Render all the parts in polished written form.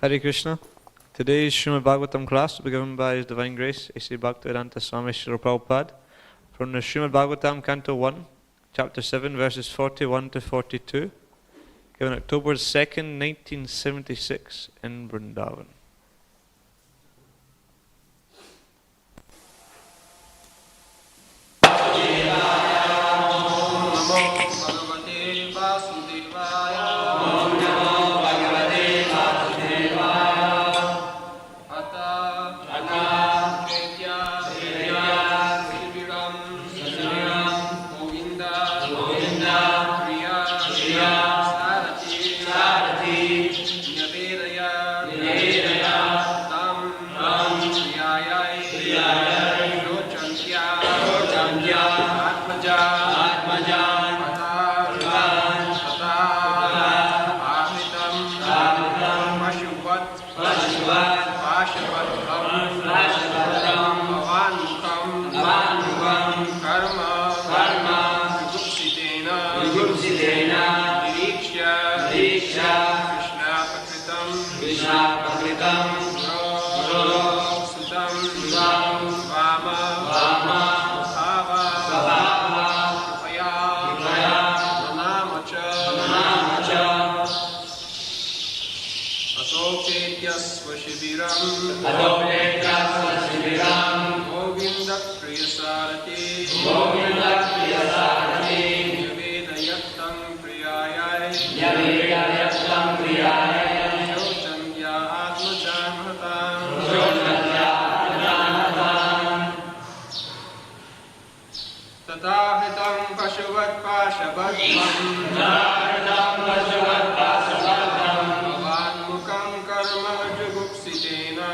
Hare Krishna. Today's Srimad Bhagavatam class will be given by His Divine Grace A.C. Bhaktivedanta Swami Srila Prabhupada from the Srimad Bhagavatam Canto 1, Chapter 7, verses 41 to 42, given October 2nd, 1976 in Vṛndāvana. Govinda Priya Sarati Govinda Priya Sarati Yaveda Yattam Priyayai Shochandya Atmajanhatam Tatahitam Pashuvat Pashabhadvam Bhavan Mukam Karma Jugupsitena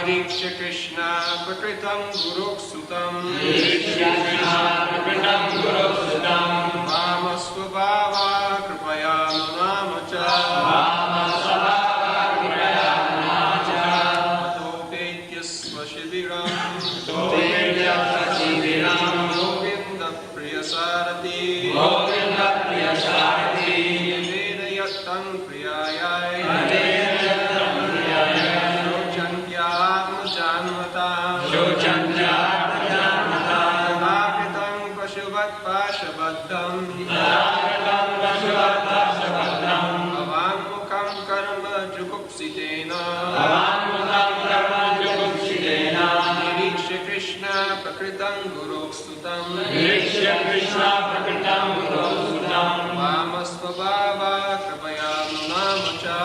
Niriksha Krishna Prakritam Guruksutam Vamasvabhava Kripaya Nunamacha Atopethyasva Shibiram Govinda Priya Sarati Yaveda Yattam Priyayai Tadahitam Pashuvat Pashabhaddam Bhavan Mukam Karma Jugupsitena Niriksha Krishna Prakritam Guruksutam Vamasvabhava Kripaya Nunamacha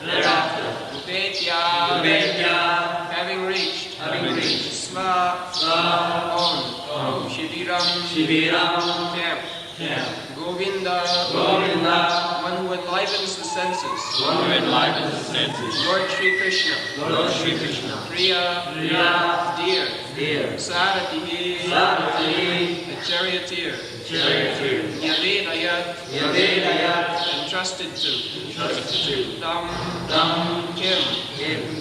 Thereafter Upetya having reached Sva on Shibiram camp Govinda one who enlivens the senses Lord Shri Krishna Priya dear Sarati the charioteer Yaveda entrusted to Dam Kim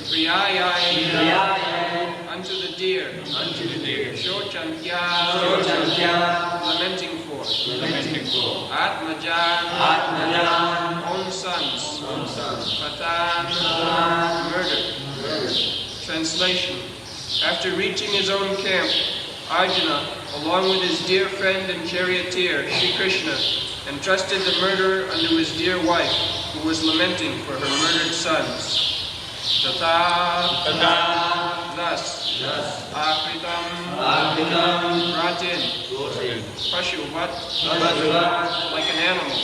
Priyayai unto the deer Shochandya lamenting for Atmajan own sons Patan murder. Translation. After reaching his own camp, Arjuna, along with his dear friend and charioteer, Sri Krishna, entrusted the murderer unto his dear wife, who was lamenting for her murdered sons. Thus, Akritam, brought in, Pashuvat, like an animal,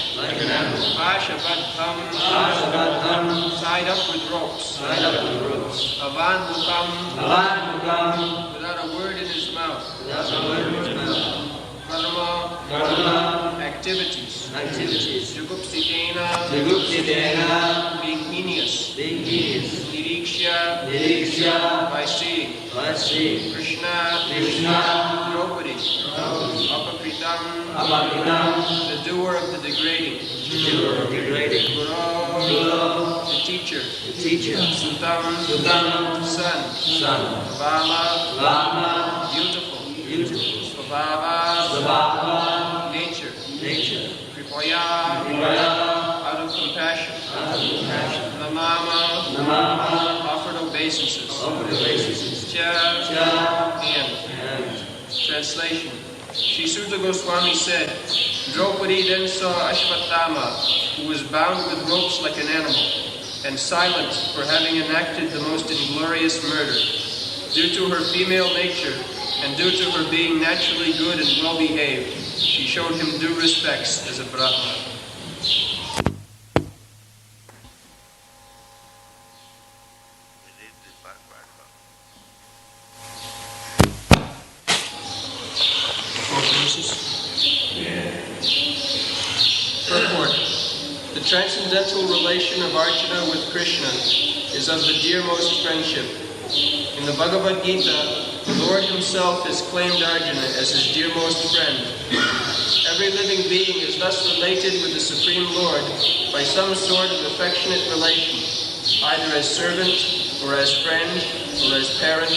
Pashabhaddham, tied up with ropes, Avanmukam, without a word in his mouth, Karma, activities, Jugupsitena, being heinous, Niriksha, by seeing, Krishna, Draupadi, Apakritam, the doer of the degrading, Guru, the teacher, Sutam, son, Vama, beautiful, Svabhava, nature, Kripaya, out of compassion, Namama, offered obeisances, Cha, and. Translation. Sri Suta Goswami said, Draupadi then saw Ashvatthama, who was bound with ropes like an animal, and silent for having enacted the most inglorious murder. Due to her female nature, and due to her being naturally good and well-behaved, she showed him due respects as a Brahmana. Purport. The transcendental relation of Arjuna with Krishna is of the dearmost friendship. In the Bhagavad Gita, the Lord himself has claimed Arjuna as his dearmost friend. Every living being is thus related with the Supreme Lord by some sort of affectionate relation, either as servant, or as friend, or as parent,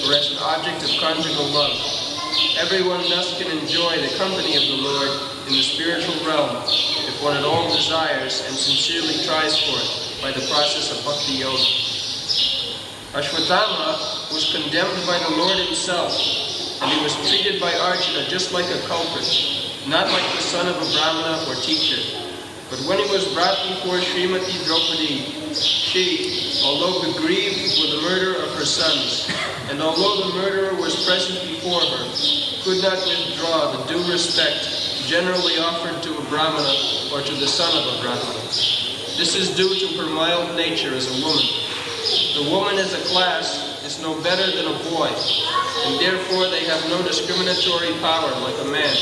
or as an object of conjugal love. Everyone thus can enjoy the company of the Lord in the spiritual realm, if one at all desires and sincerely tries for it by the process of Bhakti Yoga. Ashwatthama was condemned by the Lord himself, and he was treated by Arjuna just like a culprit, not like the son of a Brahmana or teacher, But when he was brought before Srimati Draupadi, she, although aggrieved with the murder of her sons, and although the murderer was present before her, could not withdraw the due respect generally offered to a Brahmana or to the son of a Brahmana. This is due to her mild nature as a woman. The woman as a class is no better than a boy, and therefore they have no discriminatory power like a man.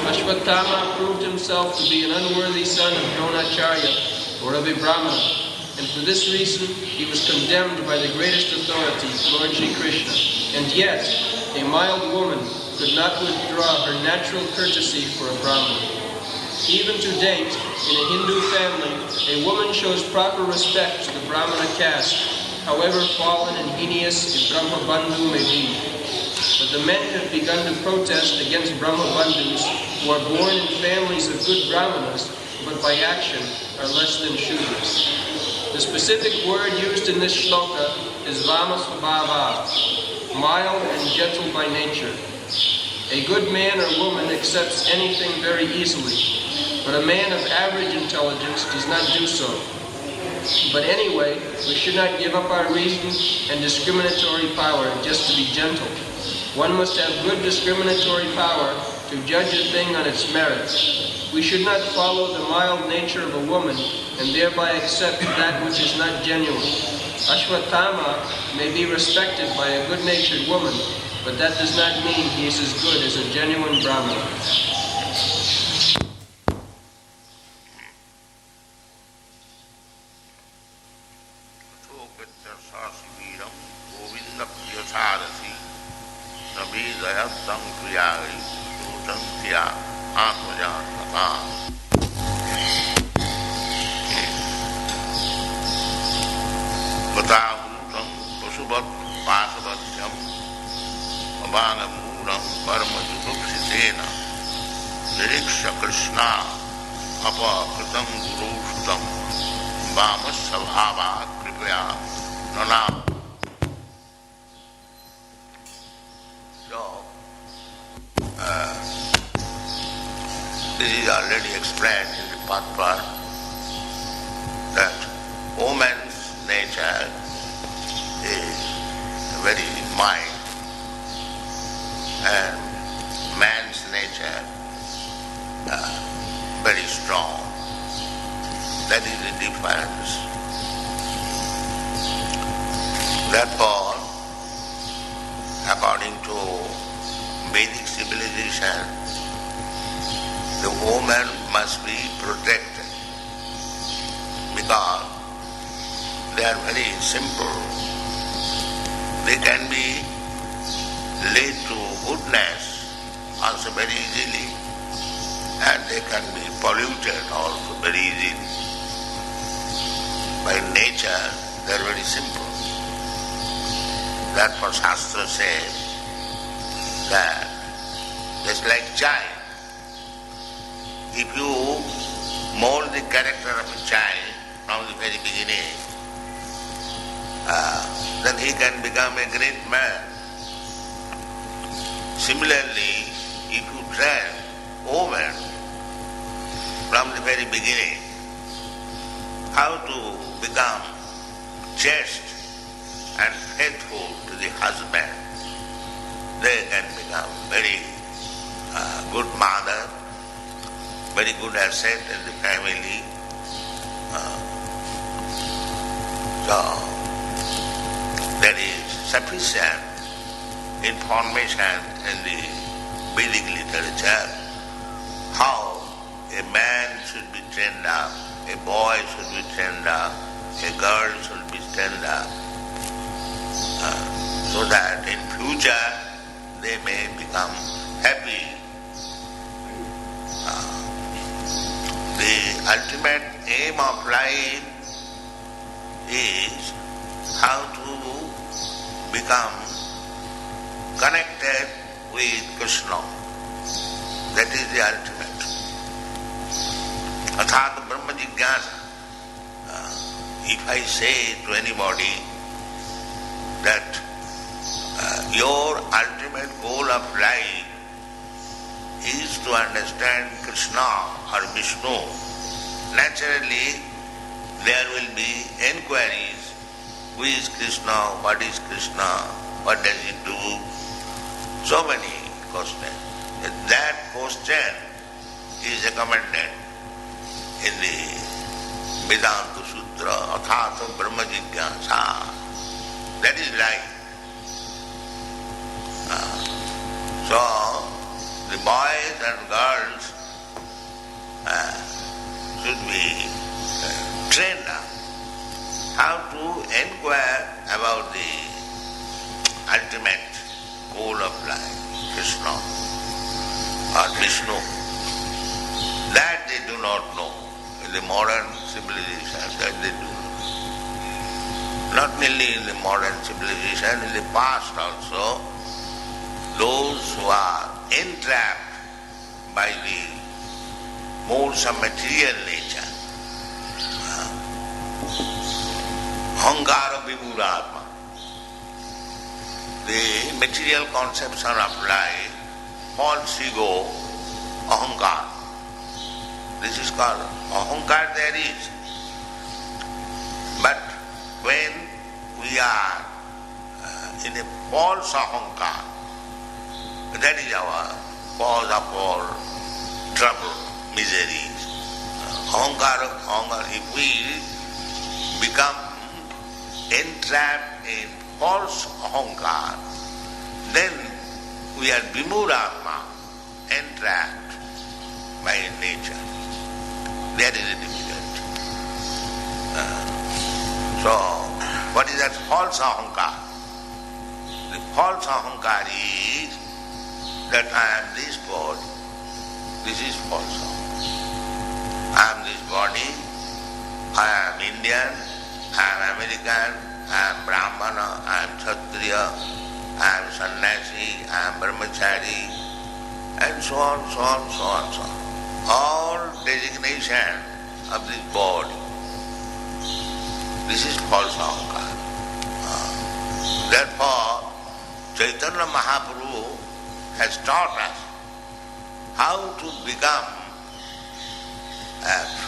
Ashwatthama proved himself to be an unworthy son of Dronacharya or of a Brahmana, and for this reason he was condemned by the greatest authority, Lord Shri Krishna. And yet, a mild woman could not withdraw her natural courtesy for a Brahmana. Even to date, in a Hindu family, a woman shows proper respect to the Brahmana caste, however fallen and heinous a Brahma Bandhu may be. But the men have begun to protest against Brahma Bandhus who are born in families of good Brahmanas, but by action are less than Shudras. The specific word used in this shloka is Vamasvabhava, mild and gentle by nature. A good man or woman accepts anything very easily, but a man of average intelligence does not do so. But anyway, we should not give up our reason and discriminatory power just to be gentle. One must have good discriminatory power to judge a thing on its merits. We should not follow the mild nature of a woman and thereby accept that which is not genuine. Ashwatthama may be respected by a good-natured woman, but that does not mean he is as good as a genuine Brahmana. This is already explained in the path part that woman's nature is very mild and man's nature very strong. That is the difference. Therefore, according to Vedic civilization, the woman must be protected because they are very simple. They can be led to goodness also very easily, and they can be polluted also very easily. By nature, they are very simple. Therefore Shastra says that just like child, if you mold the character of a child from the very beginning, then he can become a great man. Similarly, if you train woman from the very beginning how to become chaste and faithful to the husband, they can become very good mother, very good asset in the family. So there is sufficient information in the Vedic literature how a man should be trained up, a boy should be trained up, a girl should be trained up, so that in future they may become happy. The ultimate aim of life is how to become connected with Krishna. That is the ultimate. Athāta Brahma Jigyāsa. If I say to anybody that your ultimate goal of life is to understand Krishna or Vishnu, naturally there will be enquiries. Who is Krishna? What is Krishna? What does he do? So many questions. That question is recommended in the Vedanta Sutra, Athatha Brahma Jigyasa. That is right. So, the boys and girls should be trained up how to inquire about the ultimate goal of life, Krishna or Vishnu. That they do not know. In the modern civilization, that they do not. Not merely in the modern civilization, in the past also, those who are entrapped by the modes of material nature, Ahankara Vibhuratma, the material conception of life, false ego, Ahankara. This is called Ahankara there is. But when we are in a false Ahankara, that is our cause of all trouble, miseries. Ahankara, if we become entrapped in false Ahankara, then we are Vimurātma, entrapped by nature. That is difficult. So, what is that false Ahankara? The false Ahankara is that I am this body. This is false Ahankara. I am this body, I am Indian, I am American, I am Brahmana, I am Kshatriya, I am Sannyasi, I am Brahmachari, and so on, so on, so on, so on. All designation of this body. This is false Ahankara. Therefore, Chaitanya Mahaprabhu has taught us how to become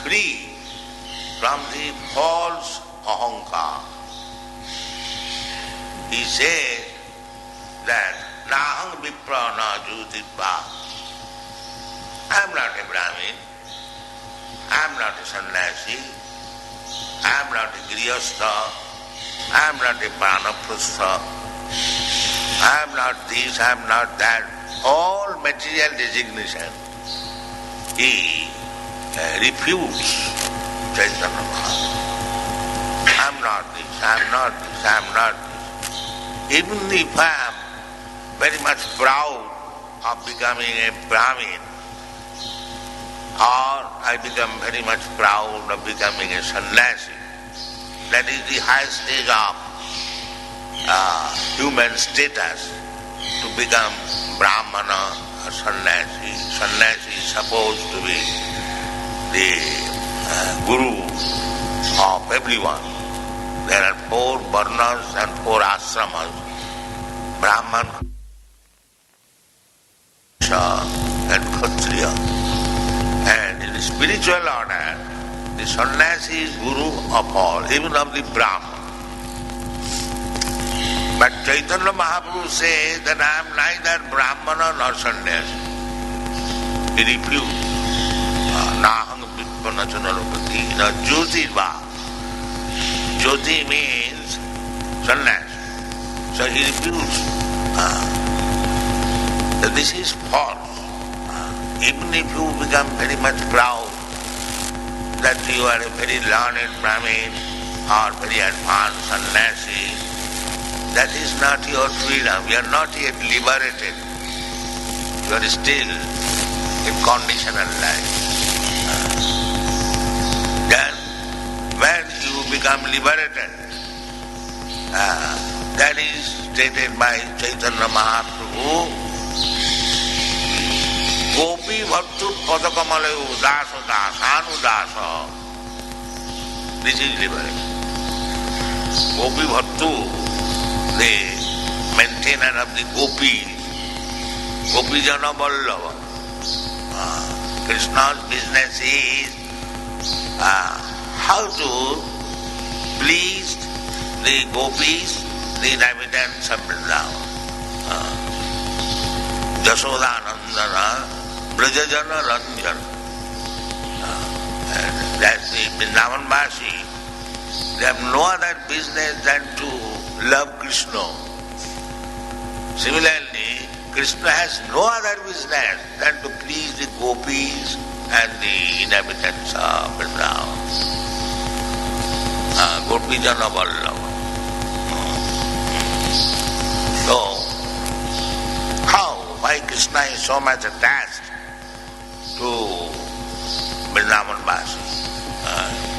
free from the false Ahankara. He says that Nahang Vipra na Jyotitva. I am not a Brahmin, I am not a sannyasi, I am not a grihastha, I am not a vanaprastha, I am not this, I am not that. All material designation he refutes Chaitanya Mahaprabhu. I am not this, I am not this, I am not this. Even if I am very much proud of becoming a Brahmin, or I become very much proud of becoming a sannyasi. That is the highest stage of human status, to become Brahmana or sannyasi. Sannyasi is supposed to be the guru of everyone. There are 4 varnas and 4 ashramas. Brahman, and Kshatriya. And in the spiritual order, the sannyasi is guru of all, even of the Brahman. But Chaitanya Mahaprabhu says that I am neither Brahmana nor sannyasi. He refused. Nahang Vipana Chanarupati, na Jyotirva. Jyoti means sannyasi. So he refused. That this is false. Even if you become very much proud that you are a very learned Brahmin or very advanced sannyasi, that is not your freedom. You are not yet liberated. You are still in conditional life. Then when you become liberated, that is stated by Chaitanya Mahaprabhu, Gopi Bhattu Padakamale Udasa Dasanudasa. This is liberation. Gopi Bhattu, the maintainer of the Gopi, Gopijana Vallabha. Krishna's business is how to please the gopis, the inhabitants of Vṛndāvana. Jasodhanandana, Brajajana Ranjana. That's the Vṛndāvanvasi. They have no other business than to love Krishna. Similarly, Krishna has no other business than to please the gopis and the inhabitants of Vṛndāvana. Gopijana Vallabha. So, why Krishna is so much attached to Vṛndāvanvasi?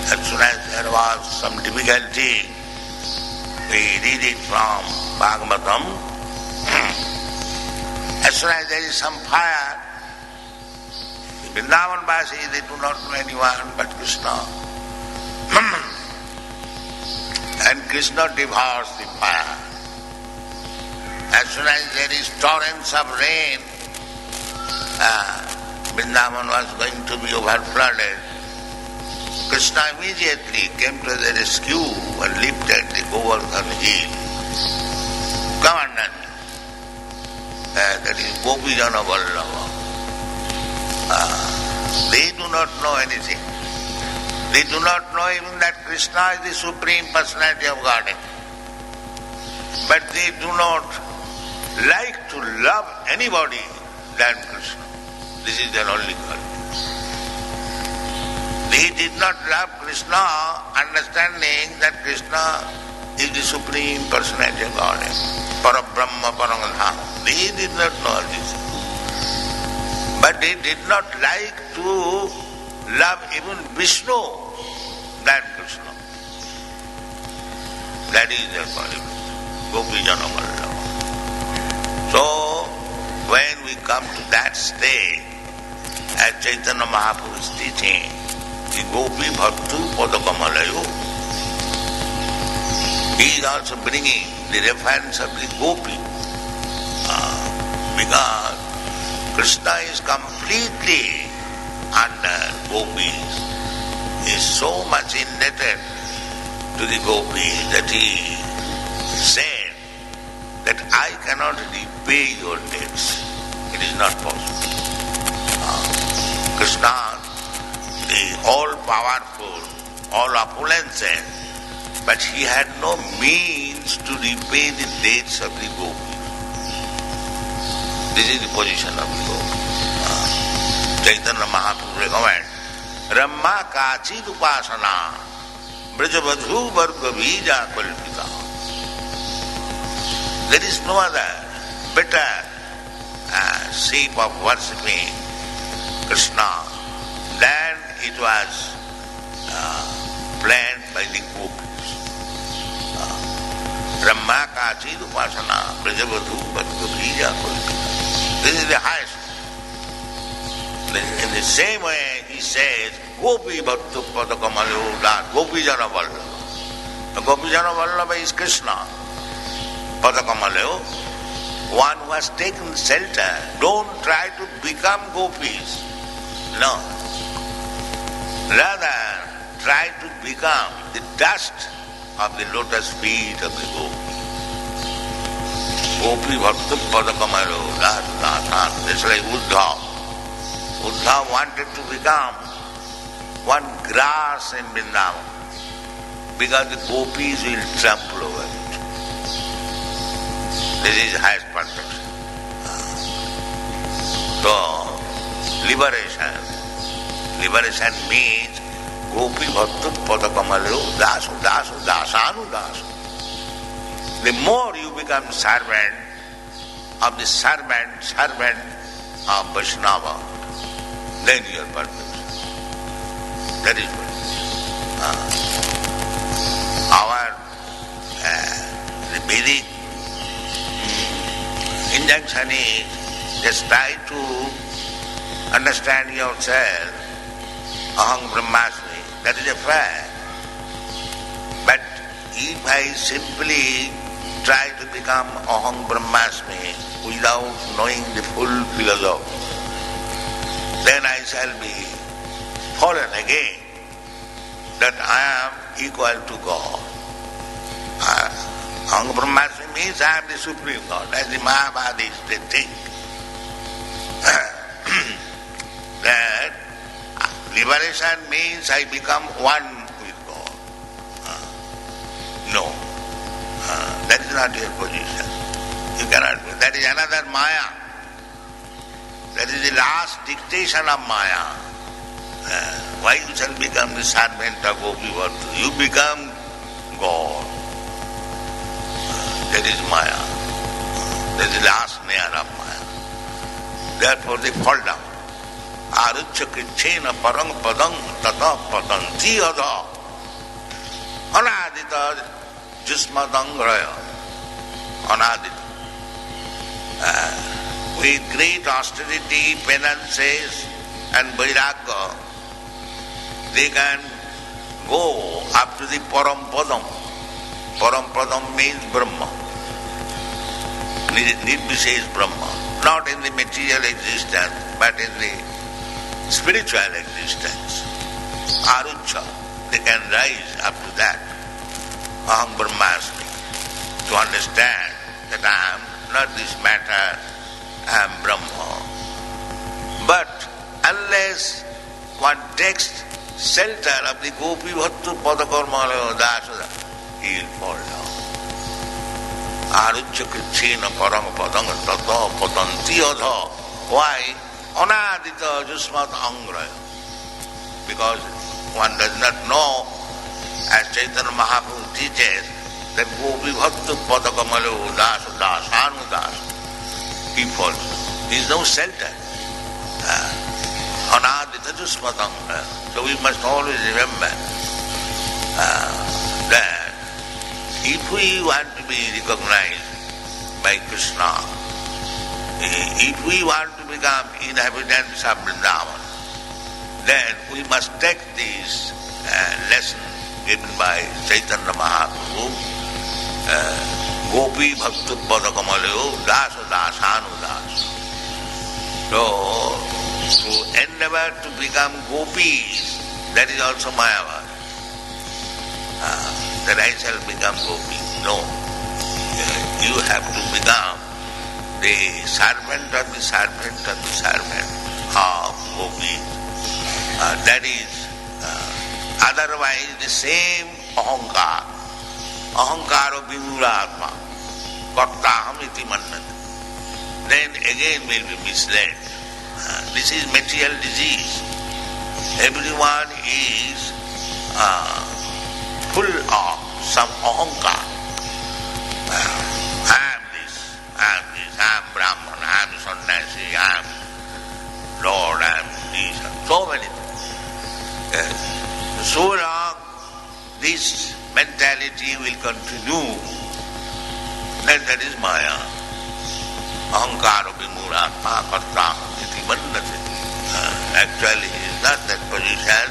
As soon as there was some difficulty, we read it from Bhagavatam. As soon as there is some fire, the Vṛndāvanvasi, they do not know anyone but Krishna. And Krishna devours the fire. As soon as there is torrents of rain, Vṛndāvan was going to be overflooded. Krishna immediately came to the rescue and lifted the Govardhan hill. Govardhan, that is Gopijana Vallabha. They do not know anything. They do not know even that Krishna is the Supreme Personality of Godhead. But they do not like to love anybody than Krishna. This is their only quality. They did not love Krishna, understanding that Krishna is the Supreme Personality of Godhead, Parabrahma Paramdhama. They did not know this. But they did not like to love even Vishnu than Krishna. That is their quality. Gopijana Vallabha. So, when we come to that stage, as Chaitanya Mahaprabhu is teaching, the Gopi Bhaktu Padakamalayo, he is also bringing the reference of the Gopi. Because Krishna is completely under gopis. He is so much indebted to the gopis that he said that I cannot repay your debts. It is not possible. Krishna, the all-powerful, all opulences, but he had no means to repay the debts of the gopis. This is the position of the gopis. Chaitanya Mahaprabhu recommends, Ramma Kachid Upasana, Brajavadhu Varga Bija Kalpita. There is no other better shape of worshipping Krishna than it was planned by the gopis. Brahma Kachid Upasana, Brajavadhu Varga Bija Kalpita. This is the highest. In the same way, he says, Gopi Bhaktu Padakamalu Das, Gopijana Vallabha. The Gopijana Vallabha is Krishna. Padakamalu, one who has taken shelter. Don't try to become gopis. No. Rather, try to become the dust of the lotus feet of the gopis. Gopi Bhaktu Padakamalu Das Das. It's like Uddhava. Uddhava wanted to become one grass in Vṛndāvana because the gopis will trample over it. This is highest perfection. So, liberation. Liberation means Gopi Bhaktu Padakamalu Dasu Dasu Dasanu Dasu. The more you become servant of the servant of Vaishnava, then you are perfect. That is what the Vedic injunction is just try to understand yourself, aham brahmasmi, that is a fact. But if I simply try to become aham brahmasmi without knowing the full philosophy, then I shall be fallen again that I am equal to God. Aham Brahmasmi means I am the Supreme God, as the Mahabhadis they think. That liberation means I become one with God. No. That is not your position. You cannot be. That is another Maya. That is the last dictation of Maya. Why you shall become the servant of Gopi-Bhartu? You become God. That is Maya. That is the last layer of Maya. Therefore they fall down. Aruccha krichena parang padang tata patanti adha anadita jismadangraya anadita. With great austerity, penances and vairagya, they can go up to the Parampadam. Parampadam means Brahma. Nirvishesh Brahma. Not in the material existence, but in the spiritual existence. Arucha, they can rise up to that. Aham Brahmasmi. To understand that I am not this matter, I am Brahma. But unless one takes shelter of the Gopi Bhattu Padakarma Dasada, he will fall down. Aruccha krichena parang padang tata patanti adha. Why? Anadita jusmat angraya. Because one does not know, as Chaitanya Mahaprabhu teaches, that Gopi Bhattu Padakamalu Dasa Dasanu Das. He falls. There is no shelter. Anadita jusmat angraya. So we must always remember that if we want to be recognized by Krishna, if we want to become inhabitants of Vṛndāvana, then we must take this lesson given by Chaitanya Mahaprabhu, Gopi Bhaktu Padakamalu Dasa Dasanu Das. So, to endeavor to become gopis, that is also Mayavad. That I shall become gopi. No. You have to become the servant of the servant of the servant of gopi. That is, otherwise the same ahankar, ahankaro vimulatma, kartaham iti mannati, then again will be misled. This is material disease. Everyone is full of some ahankar. I am this, I am this, I am Brahman, I am Sannyasi, I am Lord, I am this, and so many things. So long this mentality will continue, then that is Maya. Ahankaro vimulatma karta iti mannati. Actually he is not that position.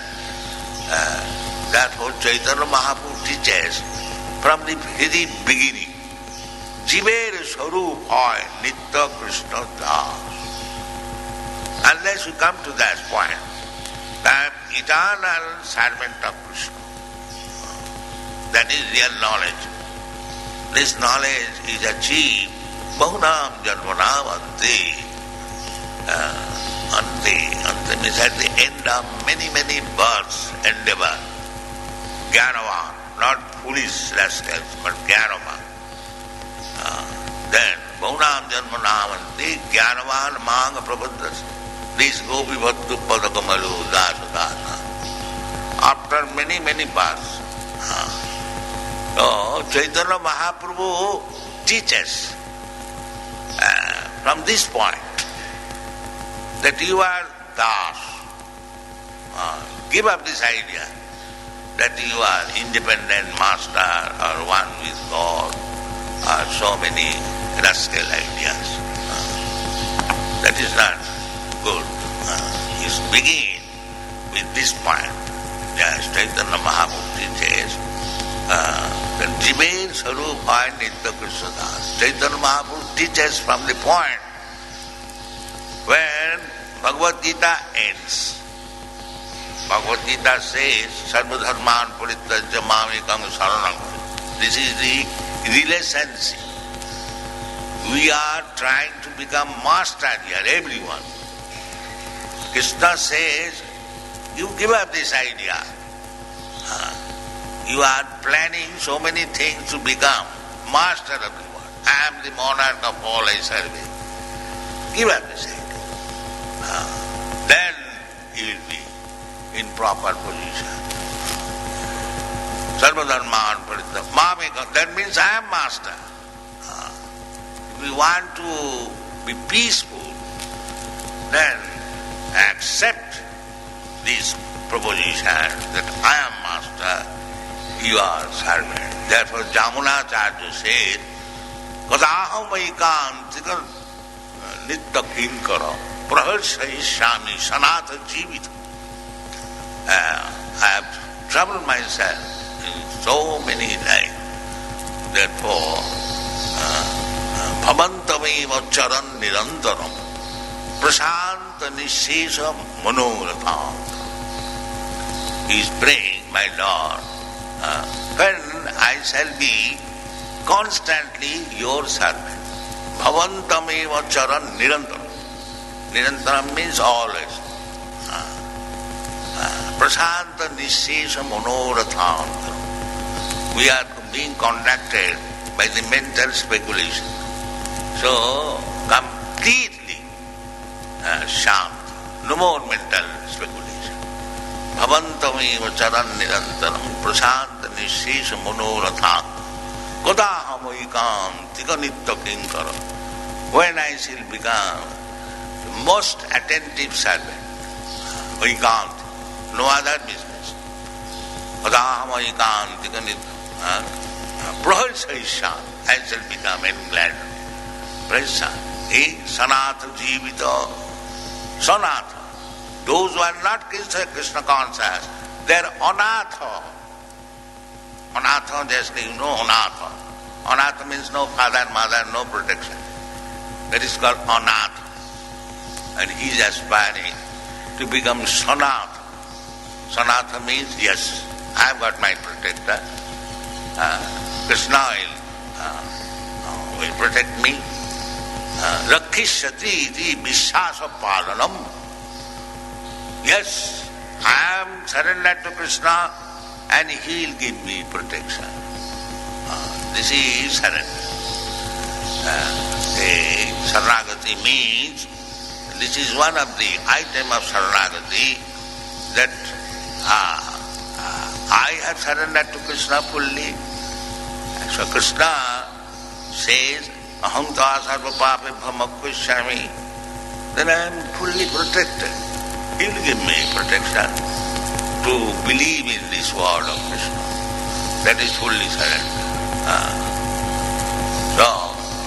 Therefore Chaitanya Mahaprabhu teaches from the very beginning, Jiver Swarup hoy Nitya Krishna Das. Unless you come to that point, I am eternal servant of Krishna. That is real knowledge. This knowledge is achieved Bahunam Janmanam Ante. Ante means at the end of many, many births endeavor. Jnanavan, not foolish rascals, but Jnanavan. Then Bahunam Janmanam Ante Jnanavan Manga Prabhudas. This Gopi Bhattu Padakamalu Dasa Dasa. After many, many births. Chaitanya Mahaprabhu teaches from this point that you are Das. Give up this idea that you are independent master or one with God or so many rascal ideas. That is not good. You begin with this point. Yes, Chaitanya Mahaprabhu teaches that Jiver Swarup hoy Nitya Krishna Das. Chaitanya Mahaprabhu teaches from the point when Bhagavad Gita ends. Bhagavad Gita says, Sarva dharman parityajya mamekam saranam. This is the relationship. We are trying to become master here, everyone. Krishna says, you give up this idea. You are planning so many things to become master of the world. I am the monarch of all I serve. Give up this idea. Then you will be in proper position. Sarvadharman paritya mamekam. That means I am master. If we want to be peaceful, then accept this proposition that I am master, you are servant. Therefore Jamunacharya said, Kadaham vaikantika nitta kinkara praharsayishami sanatha jivita. I have troubled myself in so many lives. Therefore, bhavantaveva charan nirantaram prasanta nishesha manoratham. He is praying, my Lord, when I shall be constantly your servant. Bhavantameva charan nirantaram. Nirantaram means always. Prasanta nishesha manoratham. We are being conducted by the mental speculation. So, completely shant. No more mental speculation. Bhavantameva charan nirantaram prasanta nishesha manoratham kodaham vaikantika nitta kinkara. When I shall become the most attentive servant, vaikant, no other business. Kodaham vaikantika nitta praharsayishan, I shall become englad. Prashan. Sanatha jivita. Sanatha. Those who are not Krishna conscious, they are anatha. Anatha, just you know anatha. Anatha means no father, mother, no protection. That is called anatha. And he is aspiring to become sanatha. Sanatha means, yes, I have got my protector. Krishna will protect me. Rakhishyati iti vishwasa palanam. Yes, I am surrendered to Krishna and he will give me protection. This is surrender. Saranagati means, this is one of the item of Saranagati, that I have surrendered to Krishna fully. So Krishna says, Aham ta sarva papebhya mokshishyami. Then I am fully protected. He will give me protection to believe in this word of Krishna. That is fully surrender. So,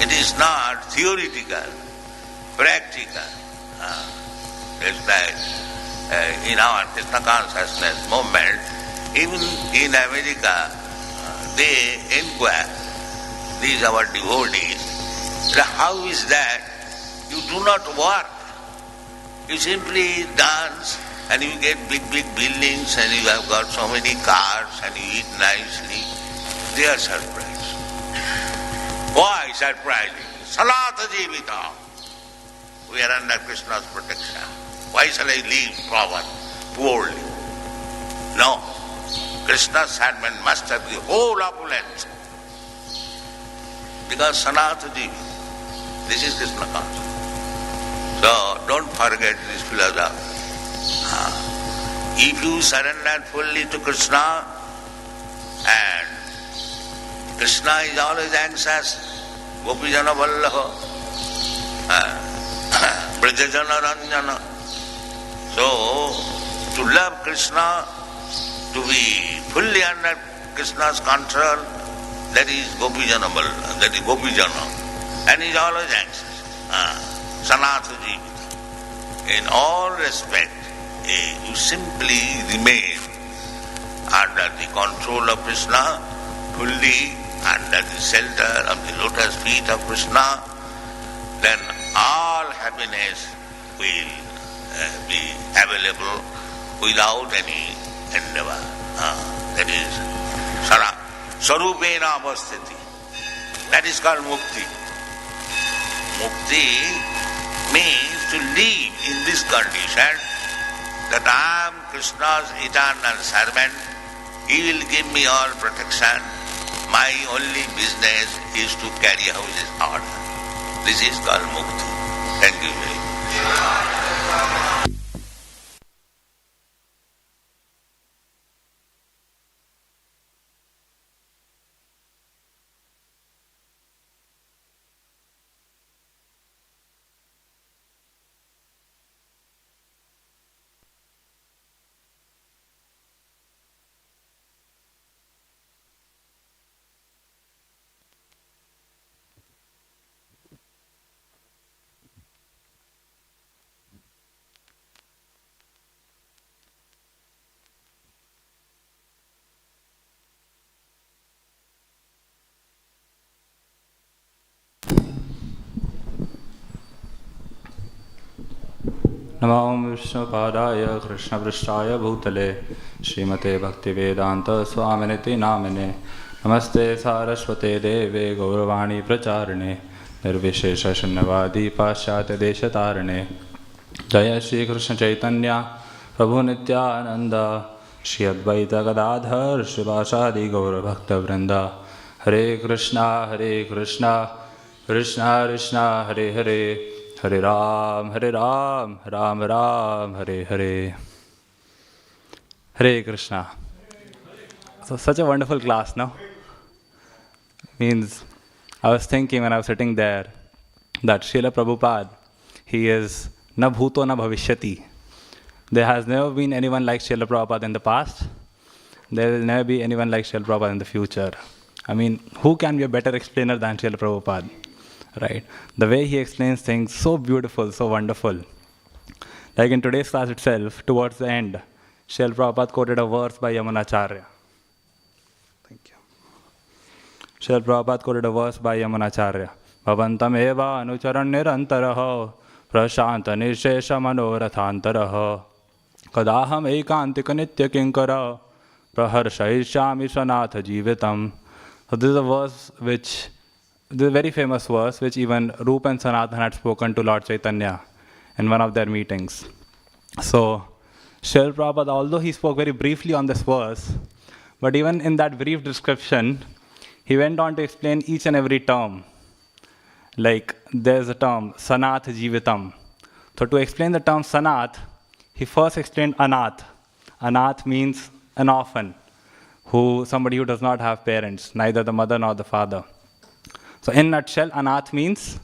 it is not theoretical, practical. It's like in our Krishna consciousness movement, even in America, they inquire, these our devotees, how is that you do not work? You simply dance and you get big buildings and you have got so many cars and you eat nicely. They are surprised. Why surprising? Sanatha jivita. We are under Krishna's protection. Why shall I live poorly? No. Krishna's servant must have the whole opulence. Because Sanatha jivita. This is Krishna consciousness. So don't forget this philosophy. If you surrender fully to Krishna, and Krishna is always anxious, Gopijana Vallaha, Brajajana Ranjana. So to love Krishna, to be fully under Krishna's control, that is Gopijana Vallaha, that is Gopijana. And he is always anxious. Sanatha jivita. In all respect, you simply remain under the control of Krishna, fully under the shelter of the lotus feet of Krishna, then all happiness will be available without any endeavor. That is sarupena avasthiti. That is called mukti. Mukti means to live in this condition that I am Krishna's eternal servant. He will give me all protection. My only business is to carry out his order. This is called mukti. Thank you very much. नमो विष्णुपादाय कृष्णपृष्ठाय भूतले श्रीमते भक्तिवेदांत स्वामिनिति नामिने नमस्ते सारस्वते देवे गौरवाणी प्रचारिणे निर्विशेष शून्यवादी पाश्चात्य देशतारिणे जय श्री कृष्ण चैतन्य प्रभु नित्यानंद श्री अद्वैत गदाधर शिवासादि गौर भक्त वृंदा हरे Krishna Krishna Krishna Hare Hare Hare Ram, Ram Ram, Hare Hare. Hare Krishna. So such a wonderful class, no? Means, I was thinking when I was sitting there that Srila Prabhupada, he is na bhuto na bhavishyati. There has never been anyone like Srila Prabhupada in the past. There will never be anyone like Srila Prabhupada in the future. I mean, who can be a better explainer than Srila Prabhupada? Right? The way he explains things, so beautiful, so wonderful. Like in today's class itself, towards the end, Srila Prabhupada quoted a verse by Yamunacharya. Thank you. Srila Prabhupada quoted a verse by Yamunacharya. Bhavantam eva anucharan nirantaraha prashanta nirshesha manorathantaraha kadaham ekantika nitya kinkara praharshayishami svanatha jivitam. So this is a verse which this is a very famous verse which even Rup and Sanatan had spoken to Lord Chaitanya in one of their meetings. So, Srila Prabhupada, although he spoke very briefly on this verse, but even in that brief description, he went on to explain each and every term. Like, there's a term, Sanat Jivitam. So, to explain the term Sanat, he first explained Anath. Anath means an orphan, somebody who does not have parents, neither the mother nor the father. So in a nutshell, Anath means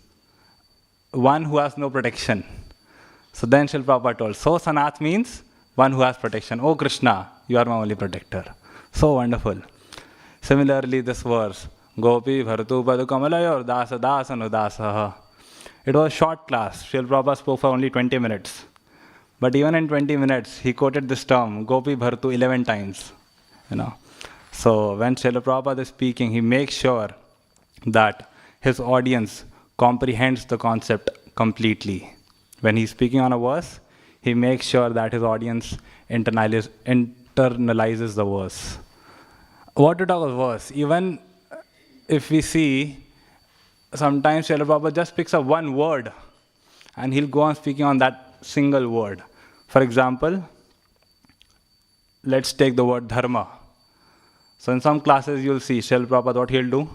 one who has no protection. So then Srila Prabhupada told, so Sanath means one who has protection. Oh Krishna, you are my only protector. So wonderful. Similarly, this verse, Gopi Bhartu Padu Kamalayor Dasa Dasanu Dasaha. It was a short class. Srila Prabhupada spoke for only 20 minutes. But even in 20 minutes, he quoted this term, Gopi Bhartu, 11 times. So when Srila Prabhupada is speaking, he makes sure that his audience comprehends the concept completely. When he's speaking on a verse, he makes sure that his audience internalizes the verse. What to talk about verse? Even if we see, sometimes Srila Prabhupada just picks up one word and he'll go on speaking on that single word. For example, let's take the word dharma. So in some classes you'll see Srila Prabhupada, what he'll do?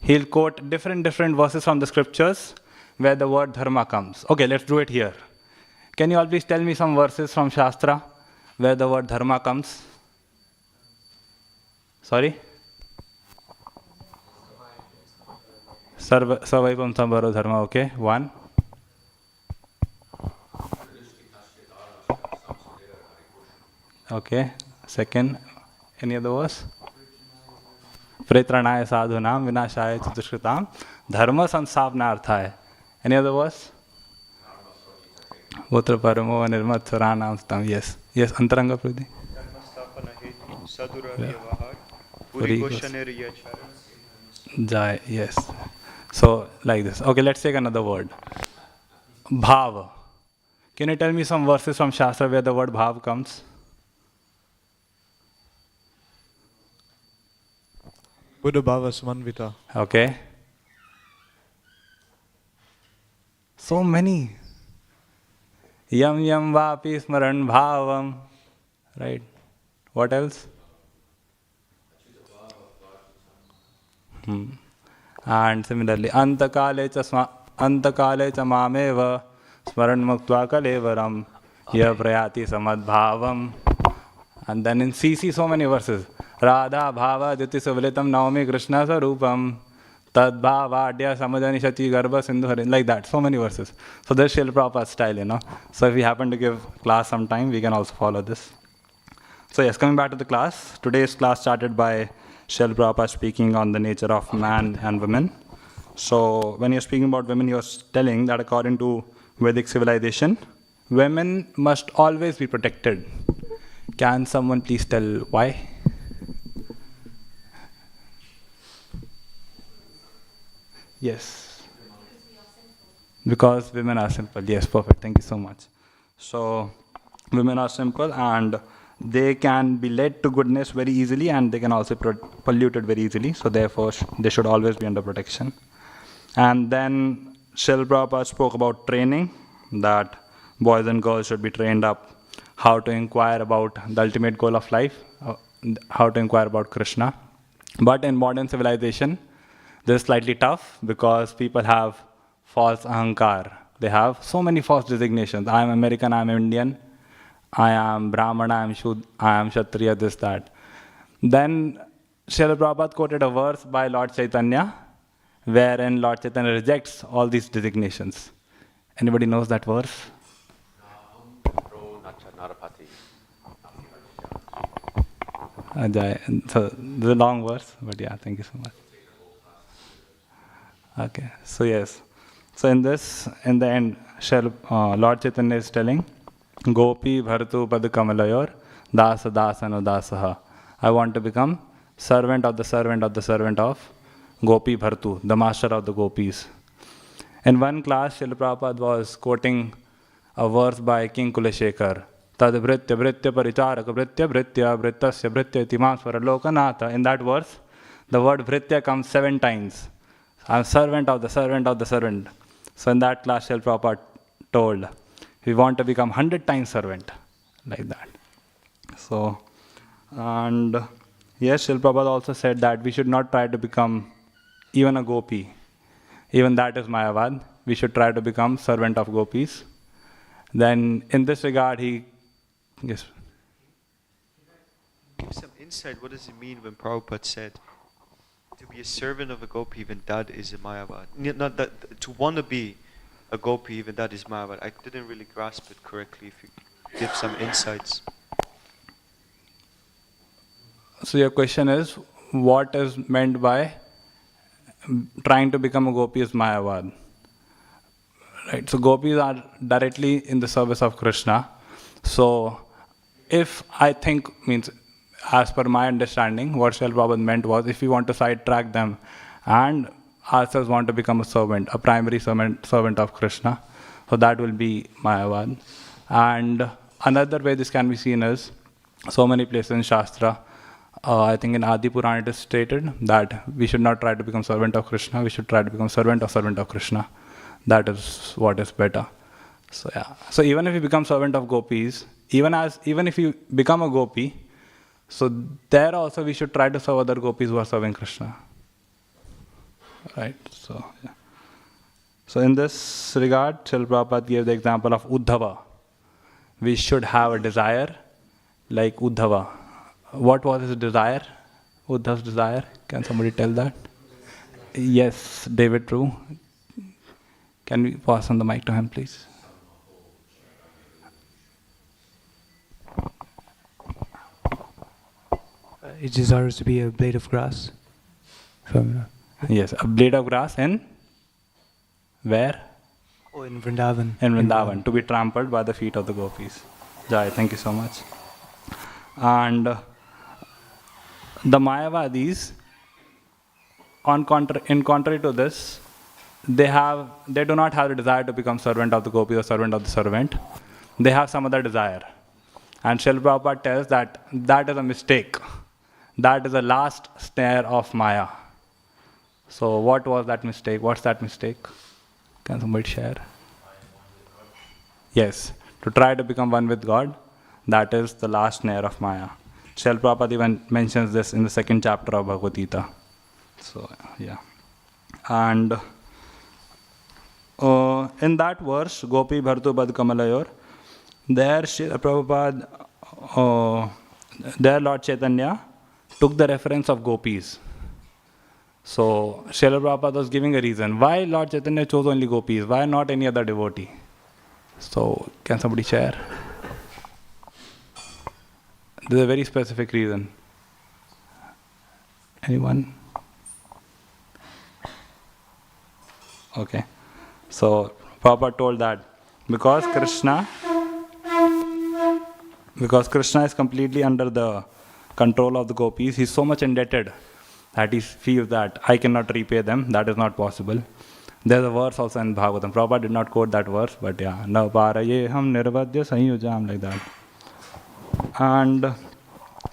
He'll quote different verses from the scriptures where the word dharma comes. Okay, let's do it here. Can you all please tell me some verses from Shastra where the word dharma comes? Sorry? Sarvaipam Sambharo Dharma, okay, one. Okay, second, any other verse? Pritranaya sadhunam vinashaya chatushutam dharma sansapnarthaya. Any other verse? Votra paramo nirmat saranam stam. Yes, Antaranga Prabhu. Jai, yes. So, like this. Okay, let's take another word. Bhav. Can you tell me some verses from Shastra where the word bhav comes? Buddha Bhava Samanvita. Okay. So many. Yam yam vapi smaran bhavam. Right. What else? And similarly, antakale cha mameva smaran muktva kalevaram ya prayati samadbhavam. And then in CC, so many verses. Radha bhava jyoti suvalitam naomi krishna sarupam tad bhavadya samadani shati garbha sindhu harin. Like that, so many verses. So this is Srila Prabhupada's style, you know. So if we happen to give class sometime, we can also follow this. So yes, coming back to the class. Today's class started by Srila Prabhupada speaking on the nature of man and women. So when you're speaking about women, you're telling that according to Vedic civilization, women must always be protected. Can someone please tell why? Yes. Because women are simple. Yes, perfect. Thank you so much. So women are simple and they can be led to goodness very easily and they can also be polluted very easily. So therefore, they should always be under protection. And then Srila Prabhupada spoke about training, that boys and girls should be trained up how to inquire about the ultimate goal of life, how to inquire about Krishna. But in modern civilization, this is slightly tough because people have false ahankar. They have so many false designations. I am American, I am Indian, I am Brahmana, I am Kshatriya, this, that. Then Srila Prabhupada quoted a verse by Lord Chaitanya, wherein Lord Chaitanya rejects all these designations. Anybody knows that verse? So this is a long verse, but yeah, thank you so much. Okay, so yes. So in the end, Lord Chaitanya is telling, Gopi bhartu pad kamalayor dasa dasano dasaha. I want to become servant of the servant of the servant of Gopi bhartu, the master of the gopis. In one class, Srila Prabhupada was quoting a verse by King Kulashekar. Tad bhritya bhritya paricharaka bhritya bhritya bhritasya bhritya timasvara lokanatha. In that verse, the word bhritya comes 7 times. I am servant of the servant of the servant. So in that class, Srila Prabhupada told, we want to become 100 times servant, like that. So, and yes, Srila Prabhupada also said that we should not try to become even a gopi. Even that is Mayavad. We should try to become servant of gopis. Then in this regard, yes. Give some insight. What does it mean when Prabhupada said, to be a servant of a gopi, even that is a Mayavad? Not that, to want to be a gopi, even that is Mayavad. I didn't really grasp it correctly. If you give some insights. So your question is, what is meant by trying to become a gopi is Mayavad? Right. So gopis are directly in the service of Krishna. So if I think, means as per my understanding, what Srila Prabhupada meant was, if we want to sidetrack them and ourselves want to become a servant, a primary servant of Krishna, so that will be Mayavad. And another way this can be seen is, so many places in Shastra, I think in Adi Purana it is stated that we should not try to become servant of Krishna, we should try to become servant of Krishna. That is what is better. So yeah. So even if you become servant of gopis, even if you become a gopi, so there also we should try to serve other gopis who are serving Krishna. Right? So yeah. So in this regard, Srila Prabhupada gave the example of Uddhava. We should have a desire like Uddhava. What was his desire? Uddhava's desire? Can somebody tell that? Yes, David True. Can we pass on the mic to him, please? He desires to be a blade of grass. Yes, a blade of grass in where? Oh, in Vṛndāvana. In Vṛndāvana, to be trampled by the feet of the gopis. Jai, thank you so much. And the Mayavadis, in contrary to this, they do not have the desire to become servant of the gopis or servant of the servant. They have some other desire. And Srila Prabhupada tells that is a mistake. that is the last snare of Maya. So what was that mistake? What's that mistake? Can somebody share? Yes, to try to become one with God, that is the last snare of Maya. Srila Prabhupada even mentions this in the 2nd chapter of Bhagavad Gita. So, yeah. And in that verse, Gopi Bhartu Bad Kamalayor, there Srila Prabhupada, there Lord Chaitanya took the reference of gopis. So, Srila Prabhupada was giving a reason. Why Lord Chaitanya chose only gopis? Why not any other devotee? So, can somebody share? There's a very specific reason. Anyone? Okay. So, Prabhupada told that because Krishna is completely under the control of the gopis, he's so much indebted that he feels that I cannot repay them. That is not possible. There's a verse also in Bhagavatam. Prabhupada did not quote that verse, but yeah, na parayeham nirvadya sanyujam, like that. And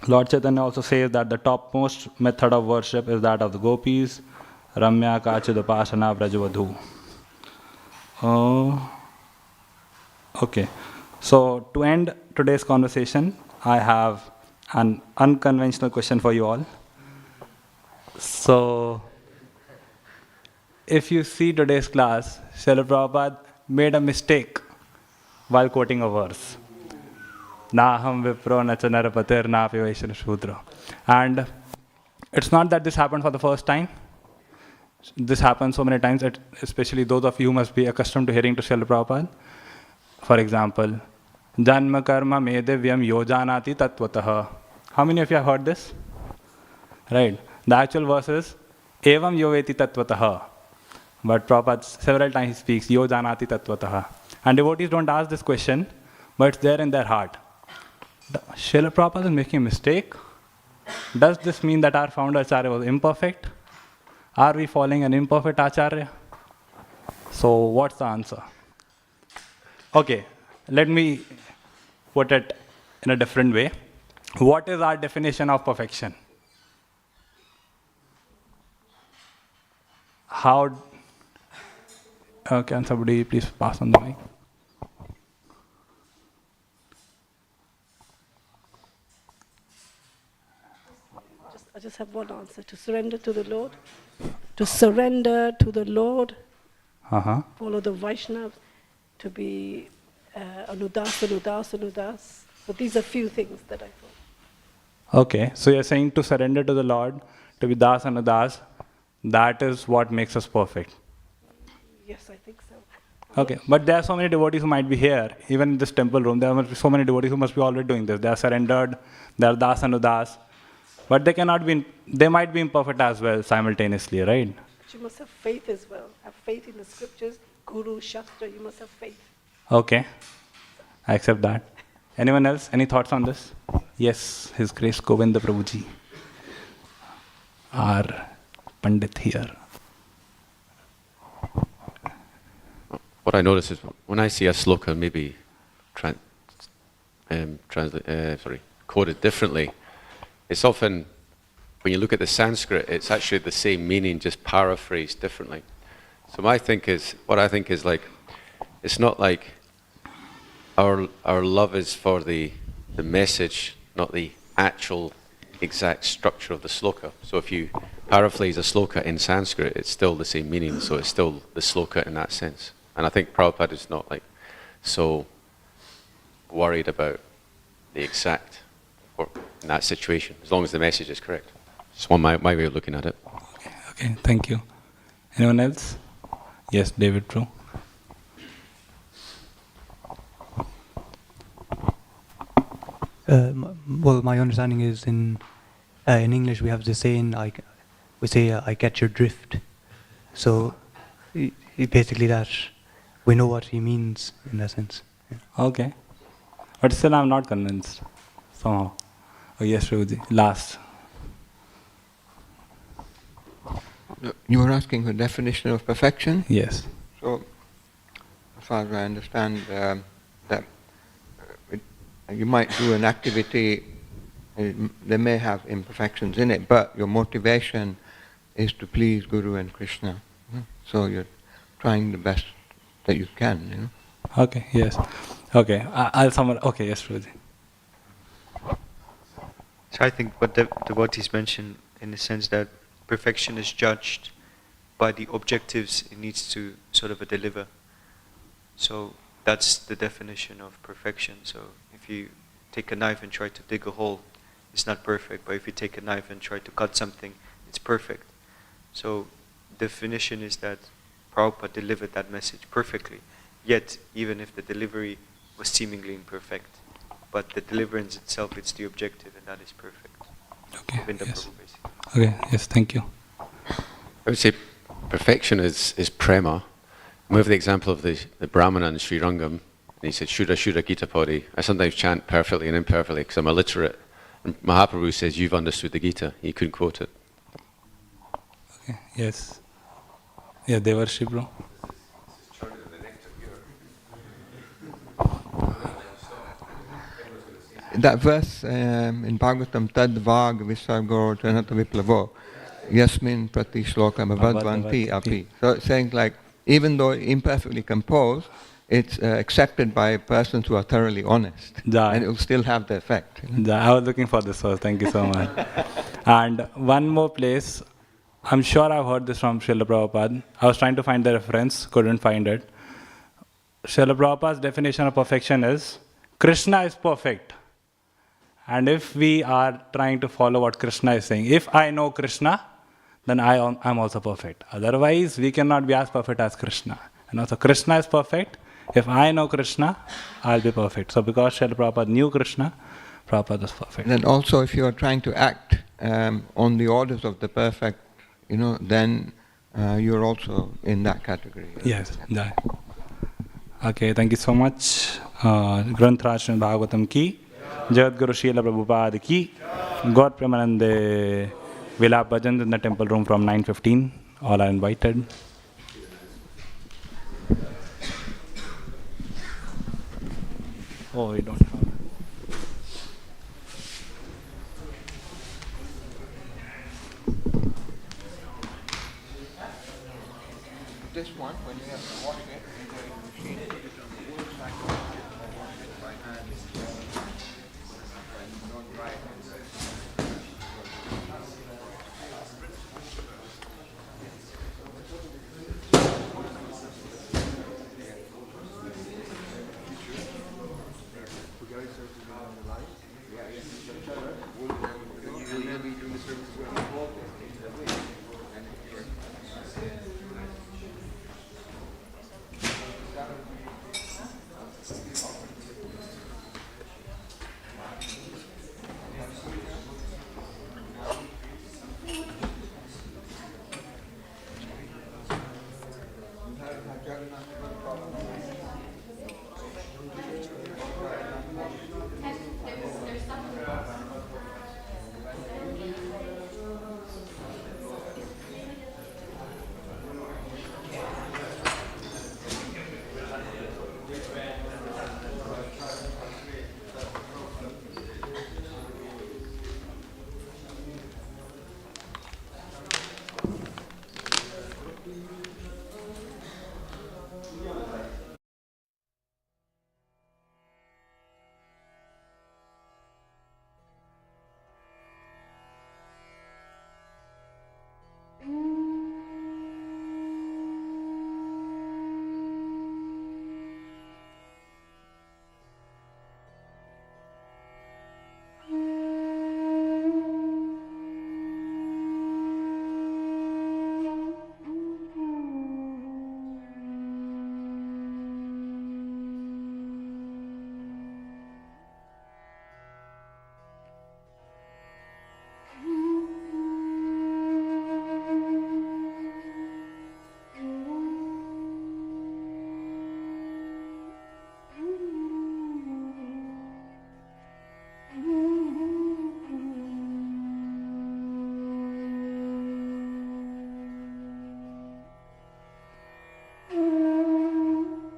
Lord Chaitanya also says that the topmost method of worship is that of the gopis, ramya kachidapasana vrajavadhu. Okay, so to end today's conversation, I have an unconventional question for you all. So, if you see today's class, Srila Prabhupada made a mistake while quoting a verse. Naham vipro na cha narapatir napi vaishya shudra. And it's not that this happened for the first time. This happens so many times, especially those of you who must be accustomed to hearing to Srila Prabhupada. For example, Janma karma me divyam yojanati tattvataha. How many of you have heard this? Right. The actual verse is evam yoveti tattvataha. But Prabhupada several times he speaks yojanati tattvataha. And devotees don't ask this question, but it's there in their heart. Srila Prabhupada is making a mistake. Does this mean that our founder Acharya was imperfect? Are we following an imperfect Acharya? So what's the answer? Okay, let me put it in a different way. What is our definition of perfection? How? Can somebody please pass on the mic? I just have one answer: to surrender to the Lord. To surrender to the Lord. Follow the Vaishnavas. To be anudas. So these are few things that I thought. Okay, so you're saying to surrender to the Lord, to be das anudas, that is what makes us perfect. Yes, I think so. Okay, but there are so many devotees who might be here, even in this temple room, there must be so many devotees who must be already doing this. They are surrendered, they are das anudas, but they might be imperfect as well simultaneously, right? But you must have faith as well. Have faith in the scriptures, Guru, Shastra, you must have faith. Okay, I accept that. Anyone else? Any thoughts on this? Yes, His Grace Govinda Prabhuji, our Pandit here. What I notice is when I see a sloka maybe quoted differently, it's often, when you look at the Sanskrit, it's actually the same meaning, just paraphrased differently. So what I think is like, it's not like our love is for the message, not the actual exact structure of the sloka. So if you paraphrase a sloka in Sanskrit, it's still the same meaning, so it's still the sloka in that sense. And I think Prabhupada is not like so worried about the exact or in that situation, as long as the message is correct. It's my way of looking at it. Okay, thank you. Anyone else? Yes, David Pro. Well, my understanding is in English we have the saying, we say, I get your drift. So basically that we know what he means in that sense. Yeah. Okay. But still I'm not convinced somehow. Oh yes, Prabhuji. Last. You were asking the definition of perfection? Yes. So, as far as I understand, that you might do an activity They may have imperfections in it, but your motivation is to please Guru and Krishna. So you're trying the best that you can. Okay, yes. Okay, I'll summarize. Okay, yes, Prabhuji. So I think what the devotees mentioned, in the sense that perfection is judged by the objectives it needs to sort of deliver. So that's the definition of perfection. So if you take a knife and try to dig a hole, it's not perfect. But if you take a knife and try to cut something, it's perfect. So definition is that Prabhupada delivered that message perfectly. Yet, even if the delivery was seemingly imperfect, but the deliverance itself, it's the objective, and that is perfect. Okay, yes. Prabhu, basically. Okay, yes, thank you. I would say perfection is prema. We have the example of the Brahmana in Sri Rangam, and he said, Shura Shura Gita Padi. I sometimes chant perfectly and imperfectly because I'm illiterate. And Mahaprabhu says, you've understood the Gita. He couldn't quote it. Okay, yes. Yeah, Devarshi bro. That verse in Bhagavatam, Tad Vag Visargo Janata Viplavo, Yasmin Prati Shloka Bhavadvanti Api. So it's saying like, even though imperfectly composed, it's accepted by persons who are thoroughly honest. And it will still have the effect. I was looking for this verse, thank you so much. And one more place, I'm sure I've heard this from Srila Prabhupada. I was trying to find the reference, couldn't find it. Srila Prabhupada's definition of perfection is, Krishna is perfect. And if we are trying to follow what Krishna is saying, if I know Krishna, then I'm also perfect. Otherwise, we cannot be as perfect as Krishna. And also, Krishna is perfect. If I know Krishna, I'll be perfect. So because Srila Prabhupada knew Krishna, Prabhupada is perfect. And also, if you are trying to act on the orders of the perfect, then you're also in that category. Yes. Yeah. Okay, thank you so much. Granthrashram Bhagavatam ki, Jagat Guru Srila Prabhupada ki, God Premanande will have bhajans in the temple room from 9:15. All are invited. Oh, we don't have. This one, when you have to wash it, you go in the machine, it looks like you wash it by hand. Don't dry it.